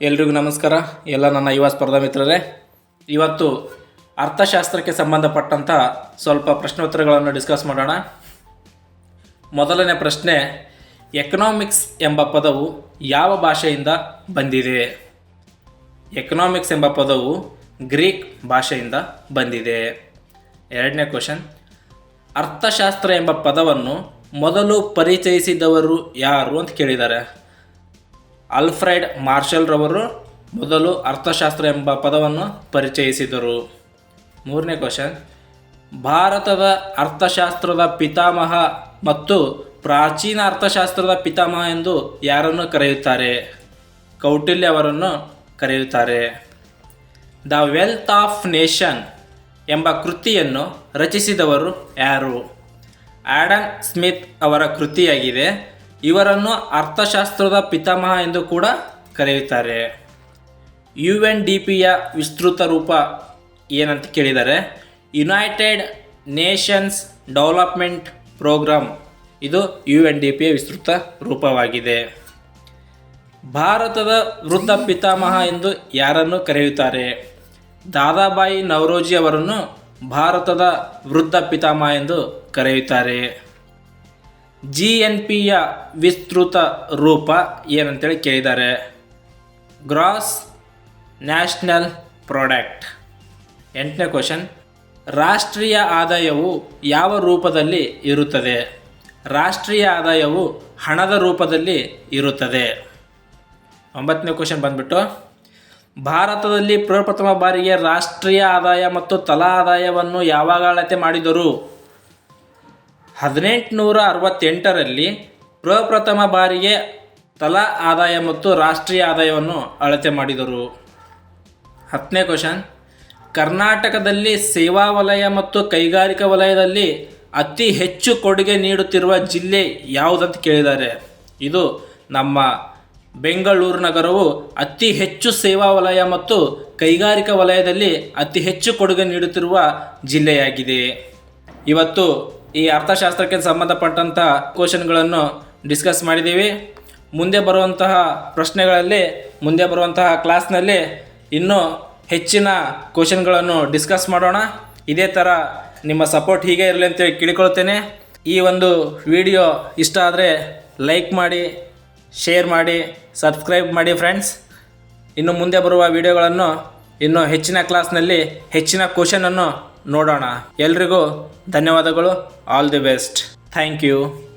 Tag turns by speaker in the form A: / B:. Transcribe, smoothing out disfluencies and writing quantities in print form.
A: ಎಲ್ರಿಗೂ ನಮಸ್ಕಾರ. ಎಲ್ಲ ನನ್ನ ಯುವ ಸ್ಪರ್ಧಾ ಮಿತ್ರರೇ, ಇವತ್ತು ಅರ್ಥಶಾಸ್ತ್ರಕ್ಕೆ ಸಂಬಂಧಪಟ್ಟಂಥ ಸ್ವಲ್ಪ ಪ್ರಶ್ನೋತ್ತರಗಳನ್ನು ಡಿಸ್ಕಸ್ ಮಾಡೋಣ. ಮೊದಲನೇ ಪ್ರಶ್ನೆ, ಎಕನಾಮಿಕ್ಸ್ ಎಂಬ ಪದವು ಯಾವ ಭಾಷೆಯಿಂದ ಬಂದಿದೆ? ಎಕನಾಮಿಕ್ಸ್ ಎಂಬ ಪದವು ಗ್ರೀಕ್ ಭಾಷೆಯಿಂದ ಬಂದಿದೆ. ಎರಡನೇ ಕ್ವಶನ್, ಅರ್ಥಶಾಸ್ತ್ರ ಎಂಬ ಪದವನ್ನು ಮೊದಲು ಪರಿಚಯಿಸಿದವರು ಯಾರು ಅಂತ ಕೇಳಿದ್ದಾರೆ. ಆಲ್ಫ್ರೆಡ್ ಮಾರ್ಷಲ್ ರವರು ಮೊದಲು ಅರ್ಥಶಾಸ್ತ್ರ ಎಂಬ ಪದವನ್ನು ಪರಿಚಯಿಸಿದರು. ಮೂರನೇ ಕ್ವಶನ್, ಭಾರತದ ಅರ್ಥಶಾಸ್ತ್ರದ ಪಿತಾಮಹ ಮತ್ತು ಪ್ರಾಚೀನ ಅರ್ಥಶಾಸ್ತ್ರದ ಪಿತಾಮಹ ಎಂದು ಯಾರನ್ನು ಕರೆಯುತ್ತಾರೆ? ಕೌಟಿಲ್ಯ ಅವರನ್ನು ಕರೆಯುತ್ತಾರೆ. ದ ವೆಲ್ತ್ ಆಫ್ ನೇಷನ್ ಎಂಬ ಕೃತಿಯನ್ನು ರಚಿಸಿದವರು ಯಾರು? ಆಡಮ್ ಸ್ಮಿತ್ ಅವರ ಕೃತಿಯಾಗಿದೆ. ಇವರನ್ನು ಅರ್ಥಶಾಸ್ತ್ರದ ಪಿತಾಮಹ ಎಂದು ಕೂಡ ಕರೆಯುತ್ತಾರೆ. UNDPಯ ವಿಸ್ತೃತ ರೂಪ ಏನಂತ ಕೇಳಿದರೆ ಯುನೈಟೆಡ್ ನೇಷನ್ಸ್ ಡೆವಲಪ್ಮೆಂಟ್ ಪ್ರೋಗ್ರಾಮ್. ಇದು UNDPಯ ವಿಸ್ತೃತ ರೂಪವಾಗಿದೆ. ಭಾರತದ ವೃದ್ಧ ಪಿತಾಮಹ ಎಂದು ಯಾರನ್ನು ಕರೆಯುತ್ತಾರೆ? ದಾದಾಬಾಯಿ ನವರೋಜಿ ಅವರನ್ನು ಭಾರತದ ವೃದ್ಧ ಪಿತಾಮಹ ಎಂದು ಕರೆಯುತ್ತಾರೆ. GNPಯ ವಿಸ್ತೃತ ರೂಪ ಏನಂತೇಳಿ ಕೇಳಿದ್ದಾರೆ. Gross national product. ಎಂಟನೇ ಕ್ವಶನ್, ರಾಷ್ಟ್ರೀಯ ಆದಾಯವು ಯಾವ ರೂಪದಲ್ಲಿ ಇರುತ್ತದೆ? ರಾಷ್ಟ್ರೀಯ ಆದಾಯವು ಹಣದ ರೂಪದಲ್ಲಿ ಇರುತ್ತದೆ. ಒಂಬತ್ತನೇ ಕ್ವಶನ್ ಬಂದ್ಬಿಟ್ಟು, ಭಾರತದಲ್ಲಿ ಪ್ರಪ್ರಥಮ ಬಾರಿಗೆ ರಾಷ್ಟ್ರೀಯ ಆದಾಯ ಮತ್ತು ತಲಾ ಆದಾಯವನ್ನು ಯಾವಾಗ ಅಳತೆ ಮಾಡಿದರು? 1868ರಲ್ಲಿ ಪ್ರಪ್ರಥಮ ಬಾರಿಗೆ ತಲಾ ಆದಾಯ ಮತ್ತು ರಾಷ್ಟ್ರೀಯ ಆದಾಯವನ್ನು ಅಳತೆ ಮಾಡಿದರು. 10ನೇ ಕ್ವಶನ್, ಕರ್ನಾಟಕದಲ್ಲಿ ಸೇವಾ ವಲಯ ಮತ್ತು ಕೈಗಾರಿಕಾ ವಲಯದಲ್ಲಿ ಅತಿ ಹೆಚ್ಚು ಕೊಡುಗೆ ನೀಡುತ್ತಿರುವ ಜಿಲ್ಲೆ ಯಾವುದಂತ ಕೇಳಿದ್ದಾರೆ. ಇದು ನಮ್ಮ ಬೆಂಗಳೂರು ನಗರವು ಅತಿ ಹೆಚ್ಚು ಸೇವಾ ವಲಯ ಮತ್ತು ಕೈಗಾರಿಕಾ ವಲಯದಲ್ಲಿ ಅತಿ ಹೆಚ್ಚು ಕೊಡುಗೆ ನೀಡುತ್ತಿರುವ ಜಿಲ್ಲೆಯಾಗಿದೆ. ಇವತ್ತು ಈ ಅರ್ಥಶಾಸ್ತ್ರಕ್ಕೆ ಸಂಬಂಧಪಟ್ಟಂಥ ಕ್ವಶನ್ಗಳನ್ನು ಡಿಸ್ಕಸ್ ಮಾಡಿದ್ದೀವಿ. ಮುಂದೆ ಬರುವಂತಹ ಕ್ಲಾಸ್ನಲ್ಲಿ ಇನ್ನೂ ಹೆಚ್ಚಿನ ಕ್ವಶನ್ಗಳನ್ನು ಡಿಸ್ಕಸ್ ಮಾಡೋಣ. ಇದೇ ಥರ ನಿಮ್ಮ ಸಪೋರ್ಟ್ ಹೀಗೆ ಇರಲಿ ಅಂತೇಳಿ ಕೇಳಿಕೊಳ್ತೇನೆ. ಈ ಒಂದು ವಿಡಿಯೋ ಇಷ್ಟ ಆದರೆ ಲೈಕ್ ಮಾಡಿ, ಶೇರ್ ಮಾಡಿ, ಸಬ್ಸ್ಕ್ರೈಬ್ ಮಾಡಿ ಫ್ರೆಂಡ್ಸ್. ಇನ್ನು ಮುಂದೆ ಬರುವ ವಿಡಿಯೋಗಳನ್ನು ಇನ್ನೂ ಹೆಚ್ಚಿನ ಕ್ಲಾಸ್ನಲ್ಲಿ ಹೆಚ್ಚಿನ ಕ್ವಶನನ್ನು ನೋಡೋಣ. ಎಲ್ರಿಗೂ ಧನ್ಯವಾದಗಳು. All the best. Thank you.